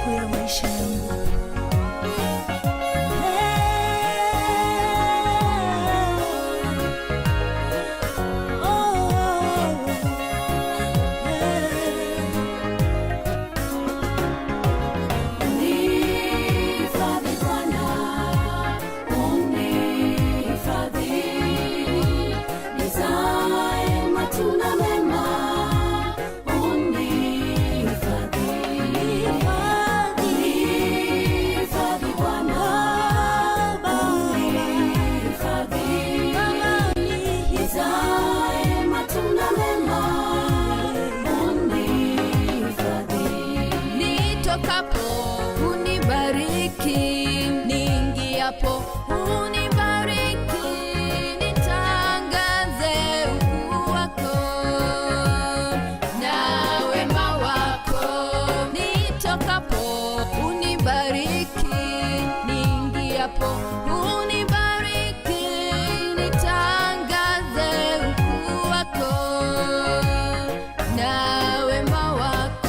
siku ya maisha yangu. Niingiapo unibariki, nitangaze ukuu wako na wema wako. Nitokapo unibariki, niingiapo unibariki, nitangaze ukuu wako na wema wako.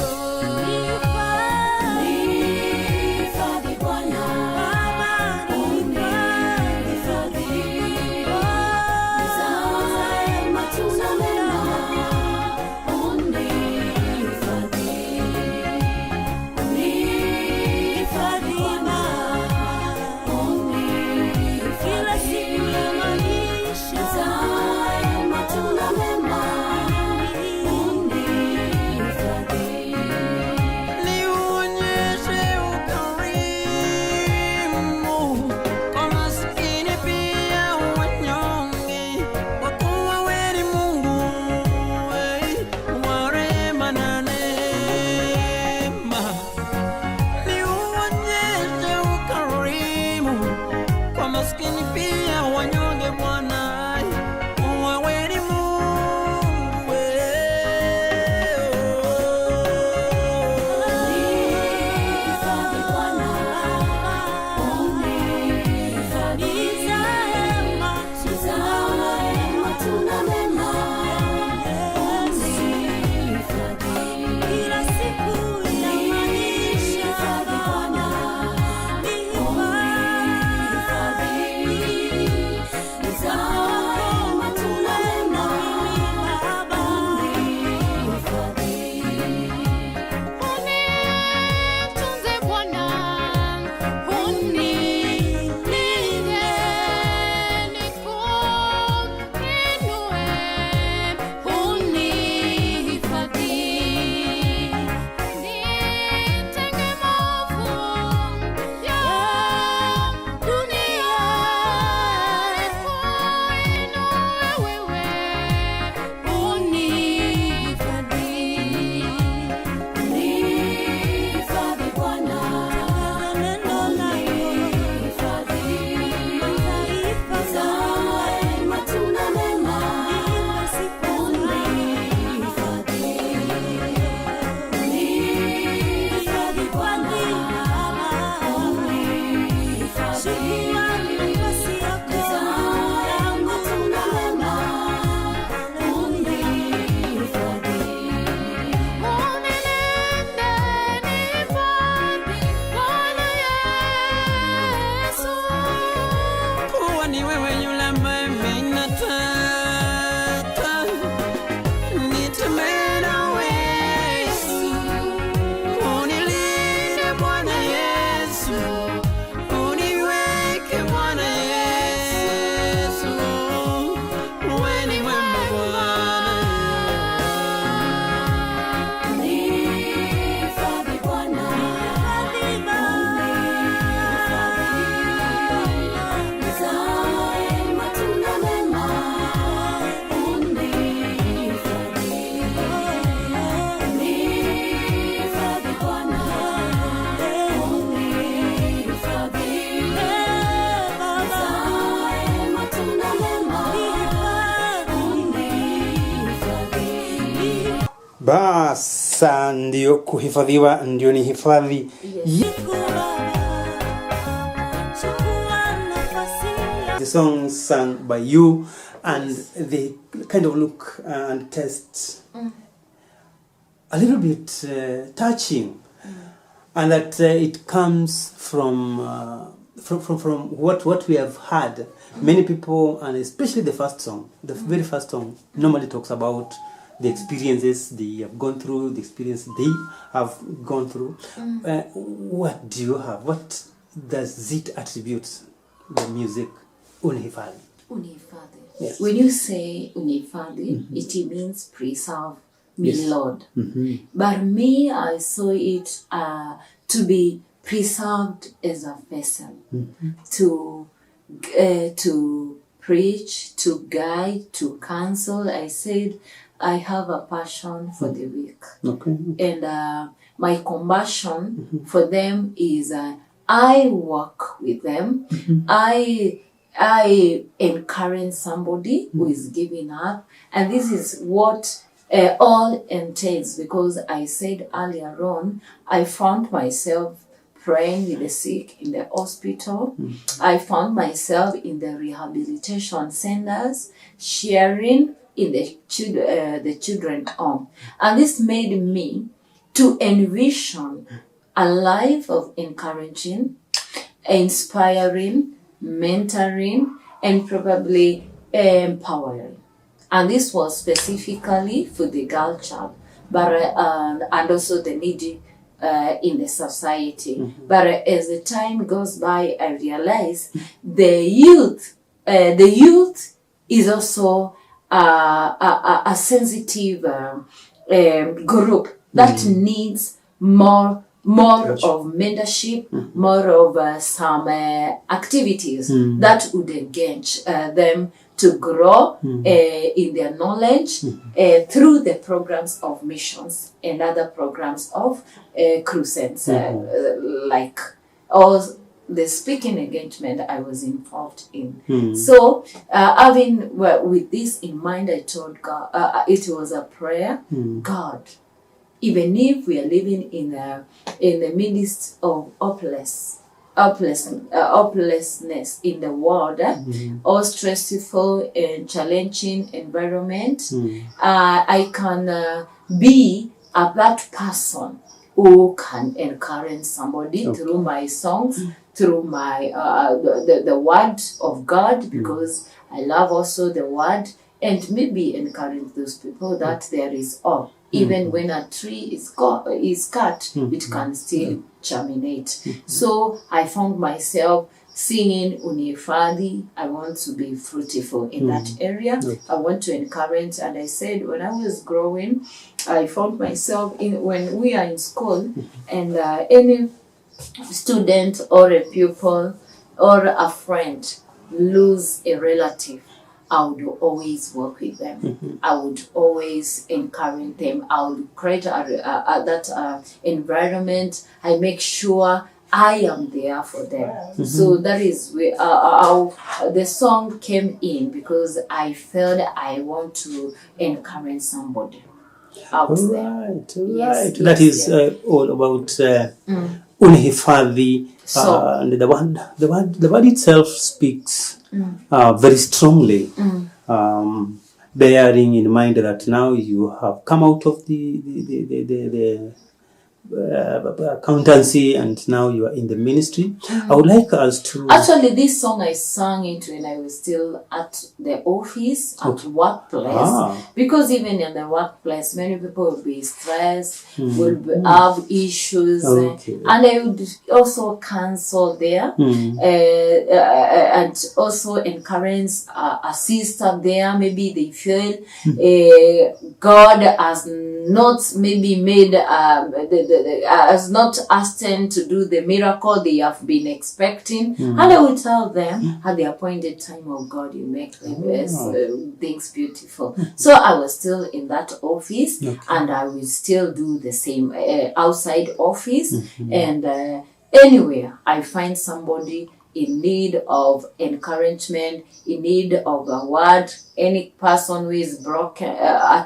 Basa ndio kuhifadhiwa, ndio ni hifadhi. The song sung by you, and they kind of look and test a little bit touching. And that it comes from what we have heard. Many people, and especially the first song, the very first song, normally talks about the experiences they have gone through, the experience they have gone through. What do you have? What does it attribute the music Unihifadhi? Unihifadhi. Yes. When you say unihifadhi, it means preserve me, Yes. Lord. But me, I saw it to be preserved as a vessel to preach, to guide, to counsel. I said I have a passion for the weak, Okay. and my compassion for them is I work with them. I encourage somebody who is giving up, and this is what all entails, because I said earlier on, I found myself praying with the sick in the hospital. I found myself in the rehabilitation centers, sharing in the children home. And this made me to envision a life of encouraging, inspiring, mentoring, and probably empowering. And this was specifically for the girl child, but and also the needy in the society. But as the time goes by, I realize the youth is also a sensitive group that needs more of mentorship, more of some activities that would engage them to grow in their knowledge through the programs of missions and other programs of crusades, like all the speaking engagement I was involved in. So having with this in mind, I told God, it was a prayer, God, even if we are living in the midst of hopelessness in the world, or stressful and challenging environment, I can be that person who can encourage somebody through my songs, through my the word of God, because I love also the word, and maybe encourage those people that there is hope. Even when a tree is cut, it can still germinate. So I found myself singing Unihifadhi. I want to be fruitful in that area. I want to encourage. And I said, when I was growing, I found myself when we are in school, and any student or a pupil or a friend lose a relative, I would always work with them. I would always encourage them. I would create that environment. I make sure I am there for them. So that is where how the song came in, because I felt I want to encourage somebody out there. Right. That is all about Unihifadhi. And the word itself speaks very strongly, bearing in mind that now you have come out of the accountancy and now you are in the ministry. I would like us to... Actually, this song I sang it when I was still at the office, at workplace. Because even in the workplace, many people will be stressed, will have issues. And I would also counsel there and also encourage a sister there. Maybe they feel God has not maybe made has not asked them to do the miracle they have been expecting, and I will tell them at the appointed time of God, you make things beautiful. So I was still in that office, and I will still do the same outside office, and anywhere I find somebody in need of encouragement, in need of a word, any person who is broken, I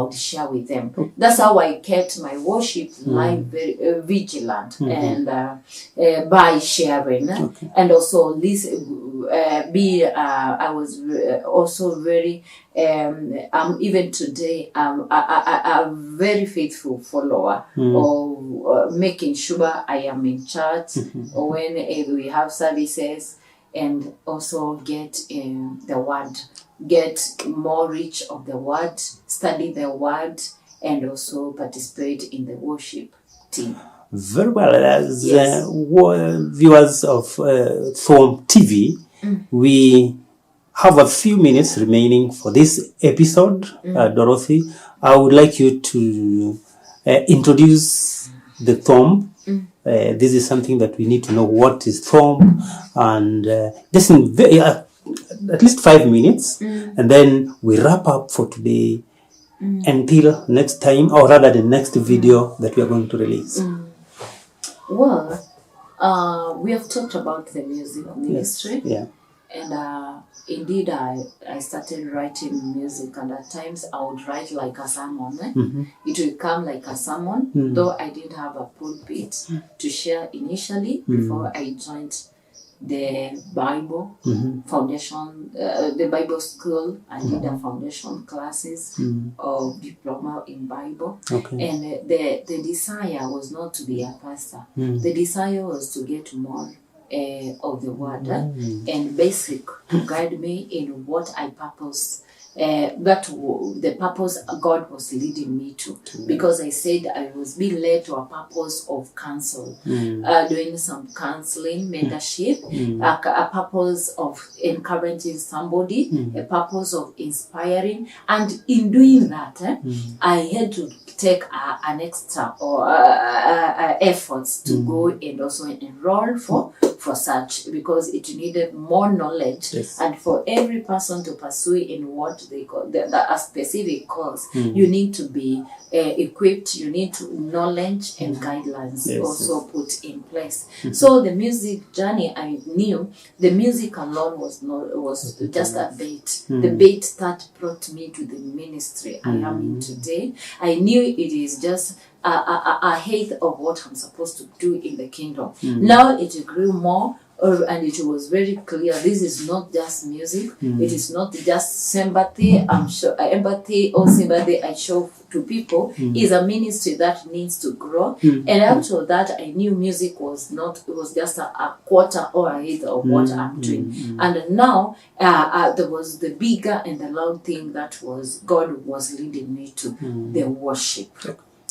would share with them. That's how I kept my worship life very vigilant, and by sharing, and also I was also very, even today, I'm very faithful follower of making sure I am in church when we have services, and also get the word, get more rich of the word, study the word, and also participate in the worship team. Very well. As Yes. viewers of THOWP TV, we have a few minutes remaining for this episode. Dorothy, I would like you to introduce the THOWP. This is something that we need to know. What is THOWP? And just in at least 5 minutes, and then we wrap up for today until next time, or rather the next video that we are going to release. Well, we have talked about the music ministry. Yeah. And indeed, I started writing music, and at times I would write like a sermon. It will come like a sermon, though I didn't have a pulpit to share initially before I joined the Bible foundation, the Bible school. I did a foundation classes of diploma in Bible. Okay. And the desire was not to be a pastor. The desire was to get more of the word and basic to guide me in what I purpose. The purpose God was leading me to, because I said I was being led to a purpose of counsel, doing some counseling, mentorship, a purpose of encouraging somebody, a purpose of inspiring, and in doing that, I had to take an extra or efforts to go and also enroll for such, because it needed more knowledge. Yes. And for every person to pursue in what they call a specific course, you need to be equipped, you need to knowledge and guidelines also put in place. So the music journey, I knew the music alone was just a bait. The bait that brought me to the ministry I am in today. I knew it is just a height of what I'm supposed to do in the kingdom. Now it grew more, and it was very clear. This is not just music. It is not just sympathy. I'm sure empathy or sympathy I show to people is a ministry that needs to grow. And after that, I knew music was not. It was just a quarter or a eighth of what I'm doing. And now there was the bigger and the loud thing that was God was leading me to, the worship.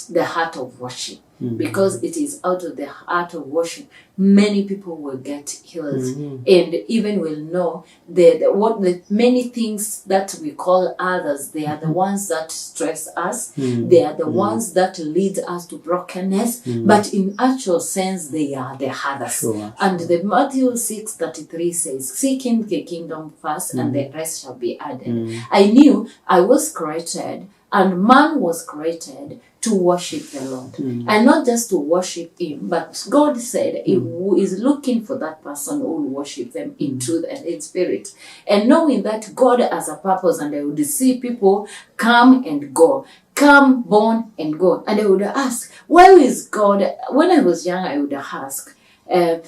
The heart of worship, because it is out of the heart of worship many people will get healed, and even will know the many things that we call others. They are the ones that stress us. They are the ones that lead us to brokenness. But in actual sense, they are the others. Sure. And the Matthew 6:33 says, "Seek him the kingdom first, and the rest shall be added." I knew I was created, and man was created to worship the Lord. And not just to worship him, but God said he is looking for that person who will worship them in truth and in spirit. And knowing that God has a purpose, and I would see people come and go, come, born and go. And I would ask, why is God, when I was young, I would ask,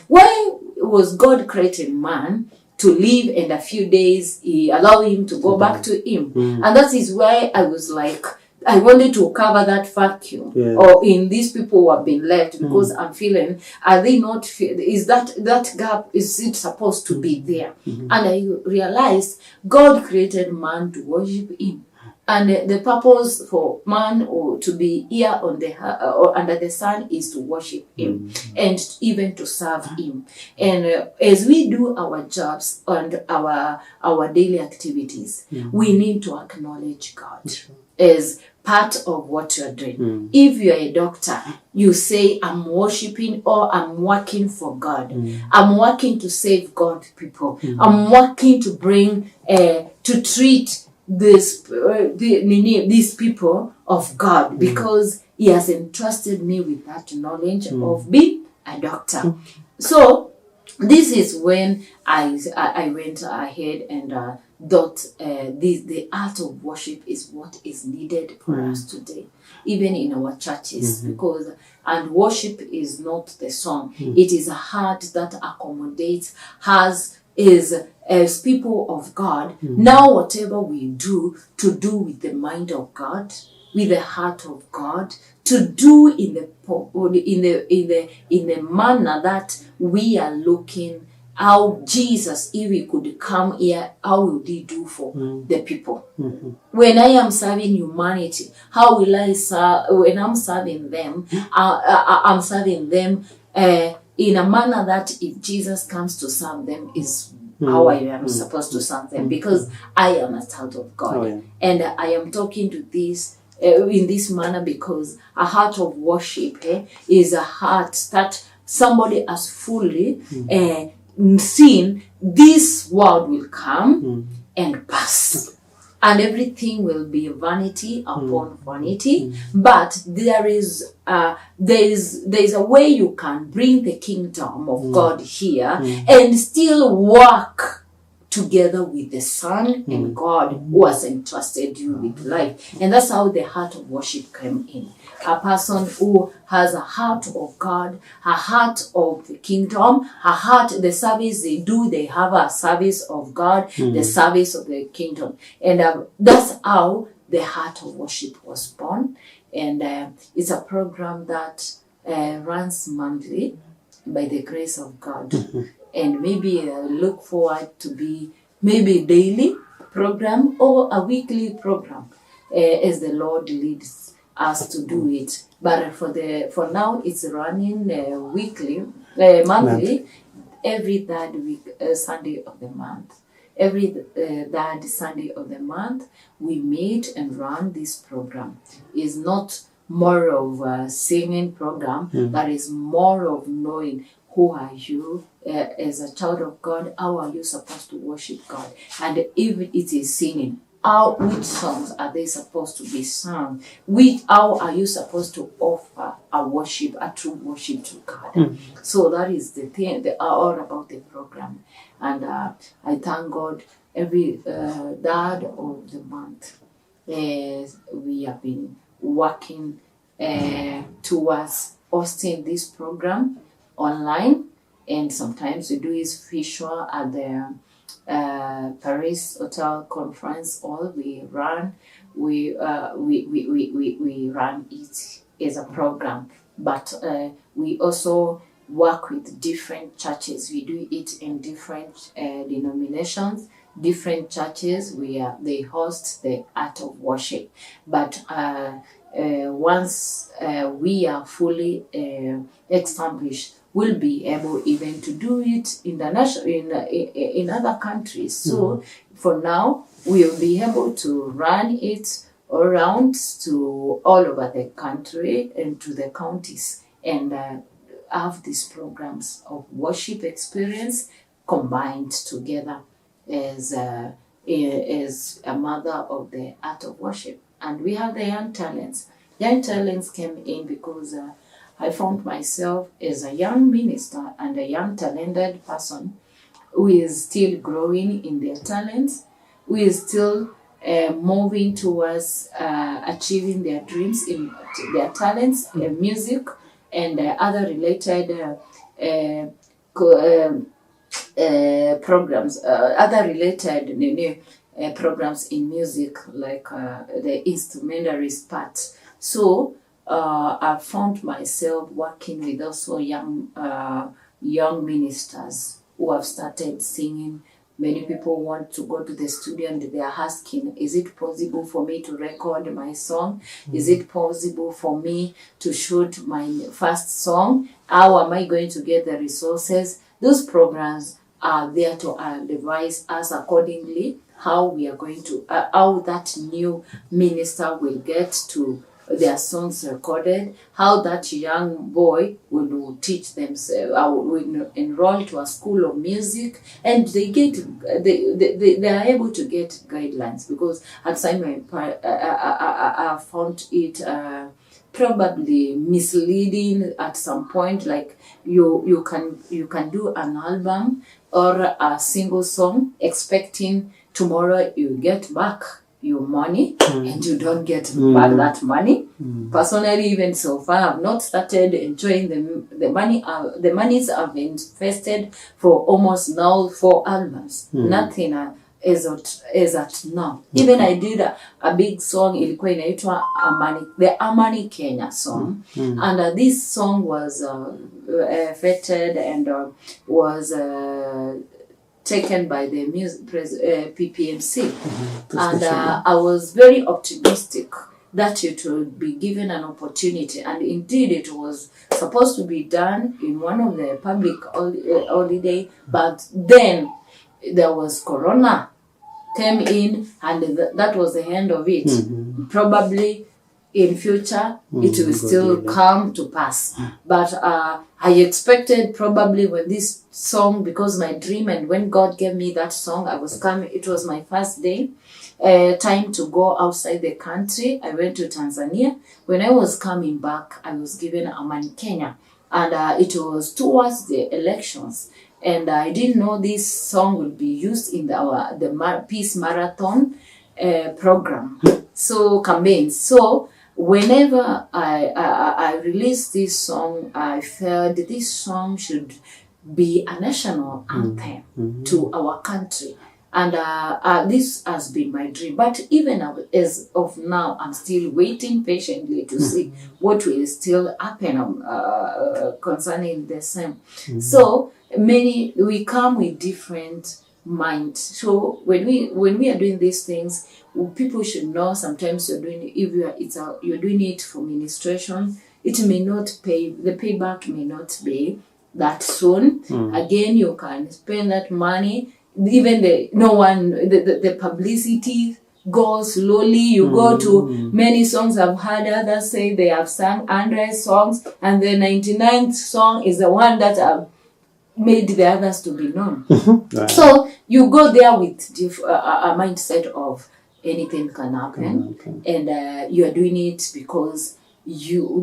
why was God creating man to live, and a few days he allowed him to go back to him? And that is why I was like, I wanted to cover that vacuum, or in these people who have been left, because I'm feeling, are they not, is that gap, is it supposed to be there? And I realized God created man to worship him. And the purpose for man or to be here on the or under the sun is to worship him and even to serve him. And as we do our jobs and our daily activities, we need to acknowledge God as part of what you're doing. If you're a doctor, you say, I'm worshiping, or I'm working for God. I'm working to save God people. I'm working to bring, to treat these people of God, because he has entrusted me with that knowledge of being a doctor. So this is when I went ahead and thought the art of worship is what is needed for us today, even in our churches, because and worship is not the song. It is a heart that accommodates, is as people of God, now whatever we do, to do with the mind of God, with the heart of God, to do in the manner that we are looking how Jesus, if he could come here, how would he do for the people? When I am serving humanity, how will I serve? When I'm serving them, I'm serving them in a manner that if Jesus comes to serve them is how I am supposed to serve them, because I am a child of God. Oh, yeah. And I am talking to this in this manner because a heart of worship is a heart that somebody has fully seen. This world will come and pass, and everything will be vanity upon vanity. But there is a way you can bring the kingdom of God here and still work together with the Son and God who has entrusted you with life. And that's how the heart of worship came in. A person who has a heart of God, a heart of the kingdom, a heart, the service they do, they have a service of God, the service of the kingdom. And that's how the heart of worship was born. And it's a program that runs monthly by the grace of God. And maybe look forward to be maybe daily program or a weekly program as the Lord leads us to do it. But for now, it's running monthly, every third week, Sunday of the month. Every third Sunday of the month, we meet and run this program. It's not more of a singing program, but it's more of knowing who are you as a child of God, how are you supposed to worship God? And if it is singing, which songs are they supposed to be sung? How are you supposed to offer a worship, a true worship to God? So that is the thing, all about the program. And I thank God every third of the month we have been working towards hosting this program online, and sometimes we do it visual at the Paris Hotel Conference Hall. We run it as a program, but we also work with different churches. We do it in different denominations, different churches where they host the art of worship. But once we are fully established, we'll be able even to do it in other countries. So for now, we'll be able to run it around to all over the country and to the counties, and have these programs of worship experience combined together as a mother of the art of worship. And we have the young talents. Young talents came in because I found myself as a young minister and a young talented person who is still growing in their talents, who is still moving towards achieving their dreams in their talents, music, and other related programs, other related programs in music, like the instrumentalist part. So I found myself working with also young ministers who have started singing. Many people want to go to the studio and they are asking, is it possible for me to record my song? Is it possible for me to shoot my first song? How am I going to get the resources? Those programs are there to advise us accordingly how we are going to, how that new minister will get to their songs recorded, how that young boy will teach themselves, will enroll to a school of music, and they are able to get guidelines, because at time I found it probably misleading at some point. Like you can do an album or a single song expecting tomorrow you get back your money and you don't get back that money. Personally, even so far, I've not started enjoying the money. The monies I've invested for almost now 4 albums. Nothing is at now. Even I did a big song, ilikuwa inaitwa the Amani Kenya song, and this song was vetted and was taken by the PPMC, and I was very optimistic that it would be given an opportunity, and indeed it was supposed to be done in one of the public holiday, but then there was Corona came in, and that was the end of it. Probably in future it will still come to pass, but I expected probably when this song, because my dream, and when God gave me that song, I was coming, it was my first day time to go outside the country. I went to Tanzania. When I was coming back, I was given Amani Kenya, and it was towards the elections, and I didn't know this song would be used in the Peace Marathon program, so campaigns. So whenever I released this song, I felt this song should be a national anthem to our country. And this has been my dream. But even as of now, I'm still waiting patiently to see what will still happen concerning the same. So we come with different minds. So when we are doing these things, people should know sometimes you're doing it for ministration. It may not pay. The payback may not be that soon. Again, you can spend that money. Even the publicity goes slowly. You go to many songs. I've heard others say they have sung 100 songs, and the 99th song is the one that have made the others to be known. Right. So you go there with a mindset of anything can happen, and you are doing it because you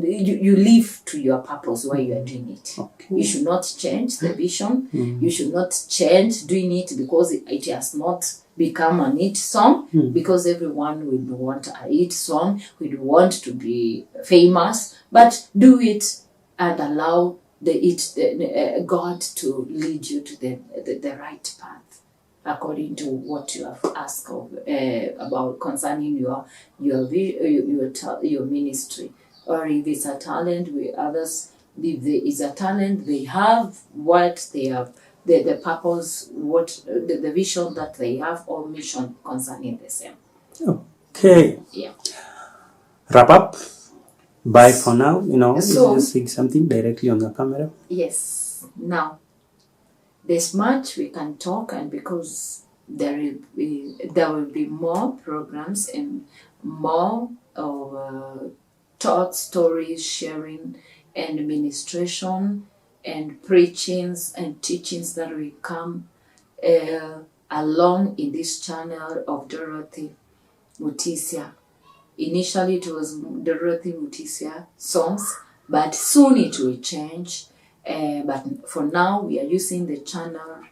live to your purpose why you are doing it. You should not change the vision. You should not change doing it because it has not become an hit song, because everyone would want a hit song, would want to be famous, but do it and allow God to lead you to the right path according to what you have asked about concerning your ministry. Or if it's a talent, if there is a talent, they have what they have, the purpose, what the vision that they have, or mission concerning the same. Okay. Yeah. Wrap up. Bye for now. So, you saying something directly on the camera. Yes. Now, there's much we can talk, and because there will be more programs and more of thoughts, stories, sharing, and ministration, and preachings and teachings that will come along in this channel of Dorothy Mutisya. Initially, it was Dorothy Mutisya songs, but soon it will change. But for now, we are using the channel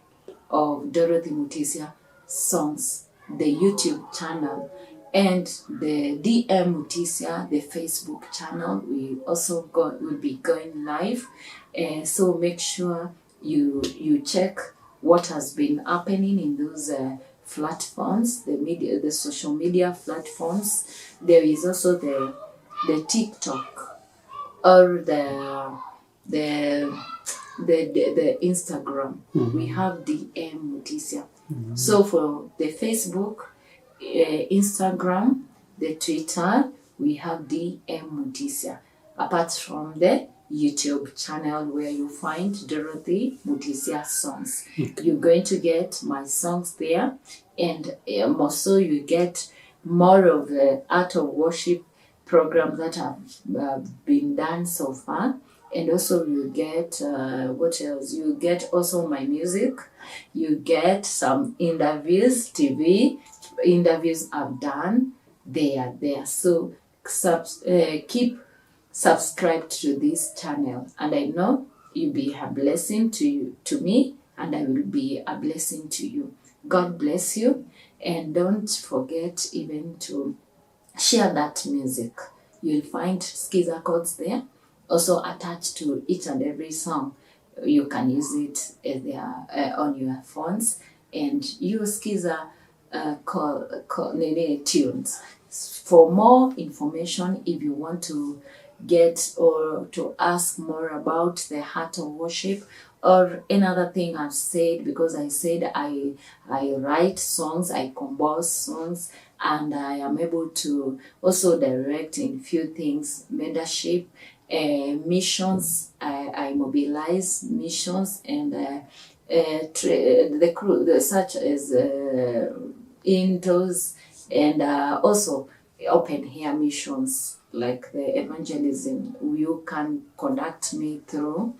of Dorothy Mutisya songs, the YouTube channel, and the DM Mutisya, the Facebook channel. We also will be going live. So make sure you check what has been happening in those platforms, the social media platforms. There is also the TikTok or the Instagram. We have DM Mutisya. So for the Facebook, Instagram, the Twitter, we have DM Mutisya. Apart from the YouTube channel where you find Dorothy Mutisya songs. You're going to get my songs there, and also you get more of the art of worship programs that have been done so far. And also you get, what else? You get also my music. You get some interviews, TV interviews I've done. They are there. So keep subscribed to this channel. And I know you'll be a blessing to me, and I will be a blessing to you. God bless you, and don't forget even to share that music. You'll find skiza codes there, also attached to each and every song. You can use it on your phones and use skiza tunes. For more information, if you want to get or to ask more about the heart of worship or another thing I've said, because I said I write songs, I compose songs, and I am able to also direct in few things, mentorship, missions. I mobilize missions and the crew, such as indoors and also open air missions like the evangelism. You can contact me through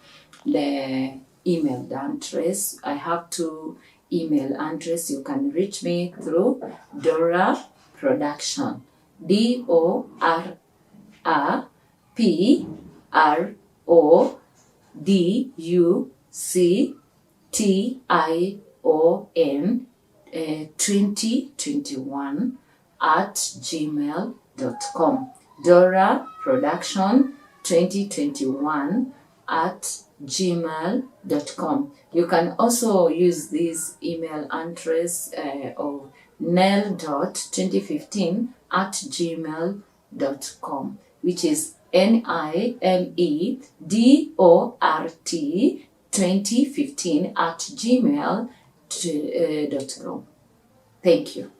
the email address. I have 2 email address. You can reach me through Dora Production, DORAPRODUCTION 2021 @gmail.com. Dora Production 2021 @gmail.com. You can also use this email address of nel.2015 @gmail.com, which is NILEDORT 2015 @gmail.com. Thank you.